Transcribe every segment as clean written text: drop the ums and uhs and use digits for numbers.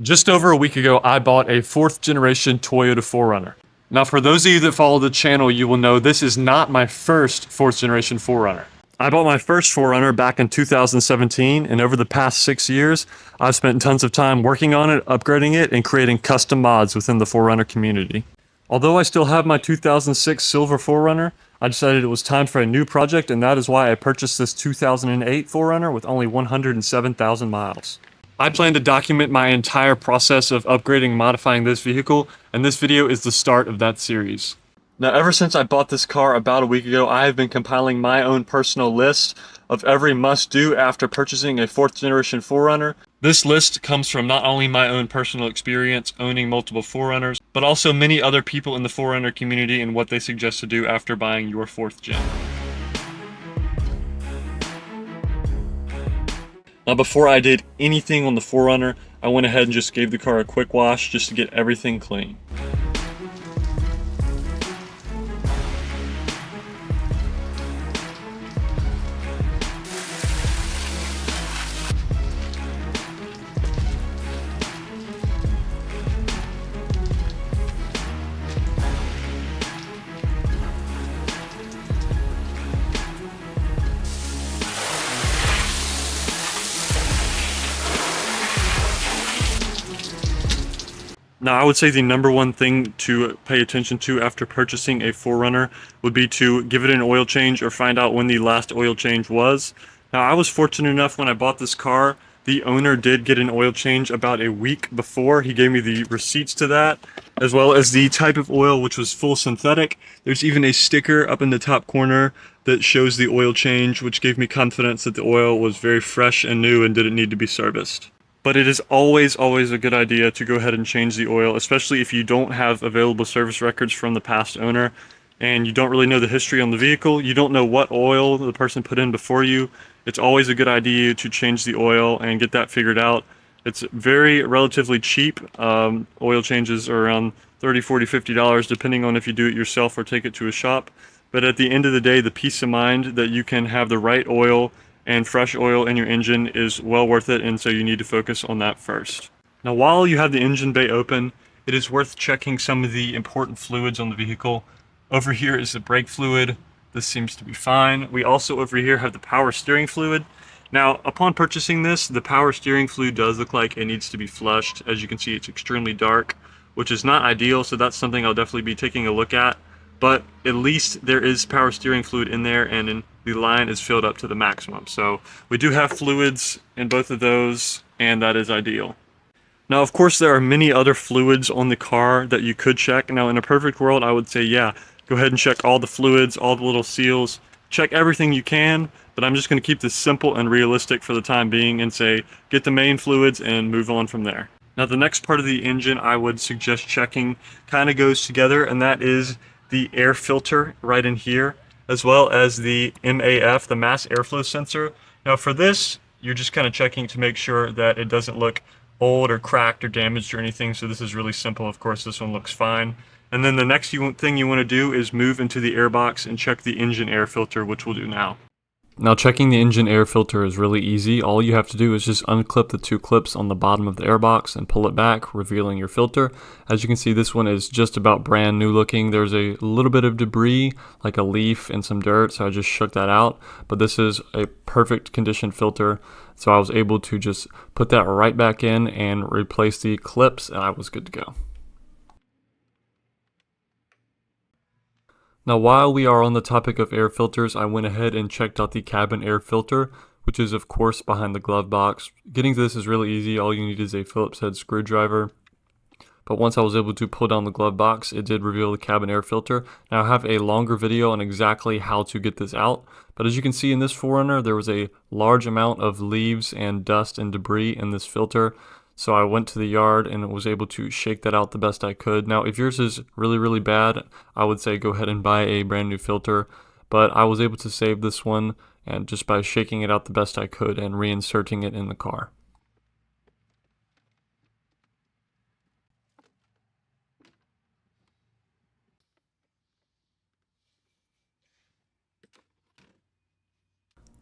Just over a week ago, I bought a 4th generation Toyota 4Runner. Now, for those of you that follow the channel, you will know this is not my first 4th generation 4Runner. I bought my first 4Runner back in 2017, and over the past 6 years, I've spent tons of time working on it, upgrading it, and creating custom mods within the 4Runner community. Although I still have my 2006 silver 4Runner, I decided it was time for a new project, and that is why I purchased this 2008 4Runner with only 107,000 miles. I plan to document my entire process of upgrading and modifying this vehicle, and this video is the start of that series. Now, ever since I bought this car about a week ago, I have been compiling my own personal list of every must-do after purchasing a 4th generation 4Runner. This list comes from not only my own personal experience owning multiple 4Runners, but also many other people in the 4Runner community and what they suggest to do after buying your 4th gen. Now, before I did anything on the 4Runner, I went ahead and just gave the car a quick wash just to get everything clean. Now, I would say the number one thing to pay attention to after purchasing a 4Runner would be to give it an oil change or find out when the last oil change was. Now, I was fortunate enough when I bought this car, the owner did get an oil change about a week before. He gave me the receipts to that, as well as the type of oil, which was full synthetic. There's even a sticker up in the top corner that shows the oil change, which gave me confidence that the oil was very fresh and new and didn't need to be serviced. But it is always a good idea to go ahead and change the oil, especially if you don't have available service records from the past owner and you don't really know the history on the vehicle, you don't know what oil the person put in before you. It's always a good idea to change the oil and get that figured out. It's very relatively cheap. Oil changes are around $30, $40, $50 depending on if you do it yourself or take it to a shop. But at the end of the day, the peace of mind that you can have the right oil and fresh oil in your engine is well worth it, and so you need to focus on that first. Now, while you have the engine bay open, it is worth checking some of the important fluids on the vehicle. Over here is the brake fluid. This seems to be fine. We also over here have the power steering fluid. Now, upon purchasing this, the power steering fluid does look like it needs to be flushed. As you can see, it's extremely dark, which is not ideal, so that's something I'll definitely be taking a look at. But at least there is power steering fluid in there, and the line is filled up to the maximum. So we do have fluids in both of those, and that is ideal. Now, of course, there are many other fluids on the car that you could check. Now, in a perfect world, I would say, yeah, go ahead and check all the fluids, all the little seals, check everything you can, but I'm just going to keep this simple and realistic for the time being and say, get the main fluids and move on from there. Now, the next part of the engine I would suggest checking kind of goes together, and that is the air filter right in here, as well as the MAF, the mass airflow sensor. Now, for this, you're just kind of checking to make sure that it doesn't look old or cracked or damaged or anything, so this is really simple. Of course, this one looks fine. And then the next thing you want to do is move into the airbox and check the engine air filter, which we'll do now. Now, checking the engine air filter is really easy. All you have to do is just unclip the two clips on the bottom of the airbox and pull it back, revealing your filter. As you can see, this one is just about brand new looking. There's a little bit of debris, like a leaf and some dirt, so I just shook that out. But this is a perfect condition filter, so I was able to just put that right back in and replace the clips, and I was good to go. Now, while we are on the topic of air filters, I went ahead and checked out the cabin air filter, which is of course behind the glove box. Getting to this is really easy. All you need is a Phillips head screwdriver. But once I was able to pull down the glove box, it did reveal the cabin air filter. Now, I have a longer video on exactly how to get this out. But as you can see in this 4Runner, there was a large amount of leaves and dust and debris in this filter. So I went to the yard and was able to shake that out the best I could. Now, if yours is really bad, I would say go ahead and buy a brand new filter. But I was able to save this one and just by shaking it out the best I could and reinserting it in the car.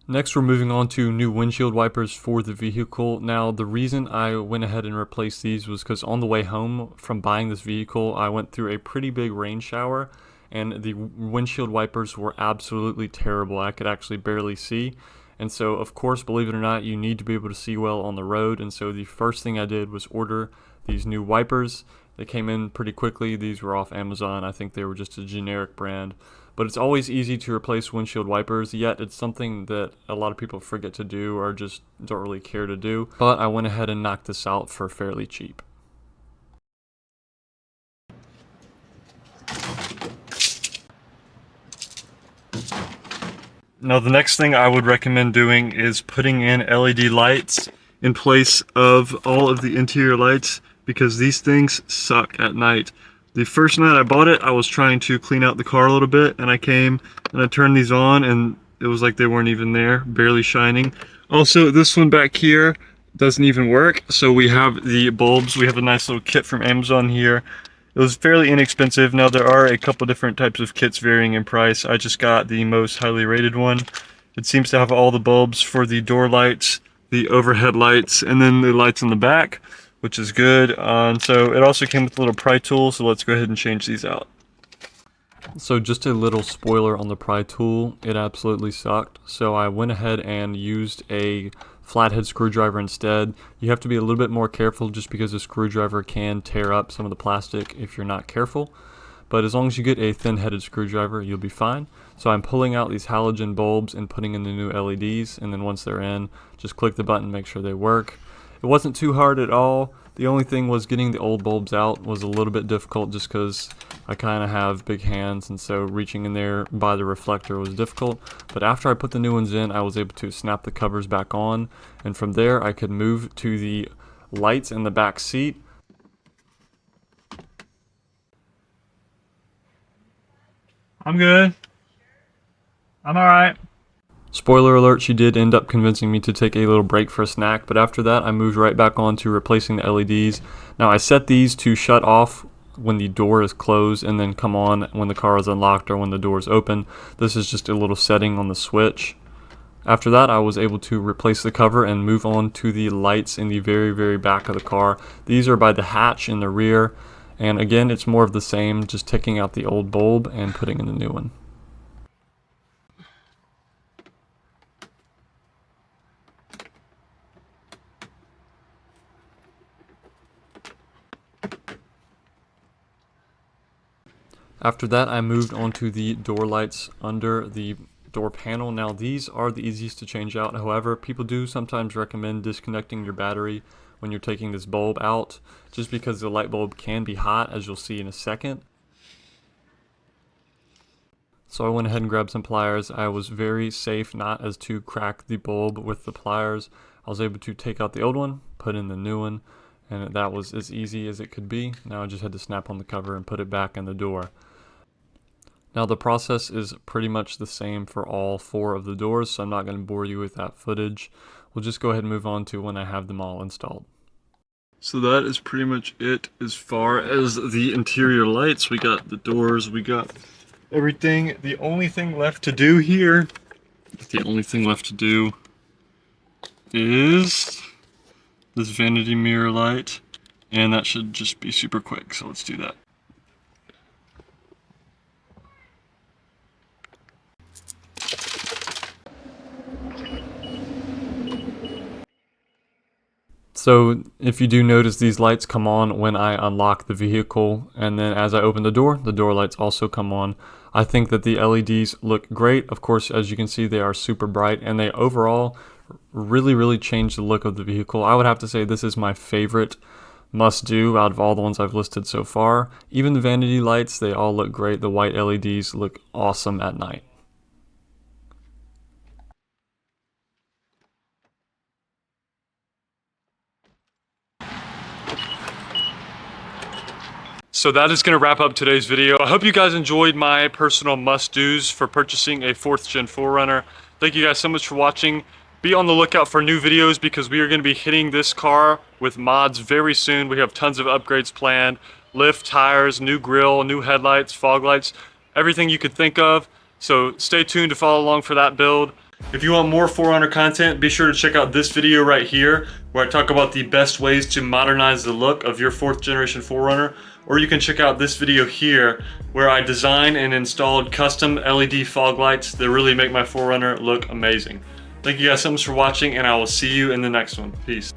Next, we're moving on to new windshield wipers for the vehicle. Now, the reason I went ahead and replaced these was because on the way home from buying this vehicle, I went through a pretty big rain shower, and the windshield wipers were absolutely terrible. I could actually barely see. And so, of course, believe it or not, you need to be able to see well on the road. And so the first thing I did was order these new wipers. They came in pretty quickly. These were off Amazon. I think they were just a generic brand. But it's always easy to replace windshield wipers, yet it's something that a lot of people forget to do or just don't really care to do. But I went ahead and knocked this out for fairly cheap. Now the next thing I would recommend doing is putting in LED lights in place of all of the interior lights, because these things suck at night. The first night I bought it, I was trying to clean out the car a little bit, and I came and I turned these on and it was like they weren't even there, barely shining. Also, this one back here doesn't even work. So we have the bulbs. We have a nice little kit from Amazon here. It was fairly inexpensive. Now there are a couple different types of kits varying in price. I just got the most highly rated one. It seems to have all the bulbs for the door lights, the overhead lights, and then the lights in the back, which is good. And so it also came with a little pry tool, so let's go ahead and change these out. So just a little spoiler on the pry tool, it absolutely sucked. So I went ahead and used a flathead screwdriver instead. You have to be a little bit more careful just because a screwdriver can tear up some of the plastic if you're not careful. But as long as you get a thin-headed screwdriver, you'll be fine. So I'm pulling out these halogen bulbs and putting in the new LEDs, and then once they're in, just click the button, make sure they work. It wasn't too hard at all. The only thing was getting the old bulbs out was a little bit difficult just because I kind of have big hands, and so reaching in there by the reflector was difficult. But after I put the new ones in, I was able to snap the covers back on, and from there I could move to the lights in the back seat. I'm good. I'm alright. Spoiler alert, she did end up convincing me to take a little break for a snack, but after that I moved right back on to replacing the LEDs. Now I set these to shut off when the door is closed and then come on when the car is unlocked or when the door is open. This is just a little setting on the switch. After that I was able to replace the cover and move on to the lights in the very back of the car. These are by the hatch in the rear, and again it's more of the same, just taking out the old bulb and putting in the new one. After that, I moved on to the door lights under the door panel. Now, these are the easiest to change out. However, people do sometimes recommend disconnecting your battery when you're taking this bulb out, just because the light bulb can be hot, as you'll see in a second. So I went ahead and grabbed some pliers. I was very safe not as to crack the bulb with the pliers. I was able to take out the old one, put in the new one, and that was as easy as it could be. Now I just had to snap on the cover and put it back in the door. Now the process is pretty much the same for all 4 of the doors, so I'm not going to bore you with that footage. We'll just go ahead and move on to when I have them all installed. So that is pretty much it as far as the interior lights. We got the doors, we got everything. The only thing left to do here, is this vanity mirror light, and that should just be super quick, so let's do that. So if you do notice, these lights come on when I unlock the vehicle, and then as I open the door lights also come on. I think that the LEDs look great. Of course, as you can see, they are super bright, and they overall really change the look of the vehicle. I would have to say this is my favorite must-do out of all the ones I've listed so far. Even the vanity lights, they all look great. The white LEDs look awesome at night. So that is going to wrap up today's video. I hope you guys enjoyed my personal must-dos for purchasing a 4th Gen 4Runner. Thank you guys so much for watching. Be on the lookout for new videos because we are going to be hitting this car with mods very soon. We have tons of upgrades planned. Lift, tires, new grille, new headlights, fog lights, everything you could think of. So stay tuned to follow along for that build. If you want more 4Runner content, be sure to check out this video right here where I talk about the best ways to modernize the look of your 4th generation 4Runner, or you can check out this video here where I designed and installed custom LED fog lights that really make my 4Runner look amazing. Thank you guys so much for watching, and I will see you in the next one. Peace.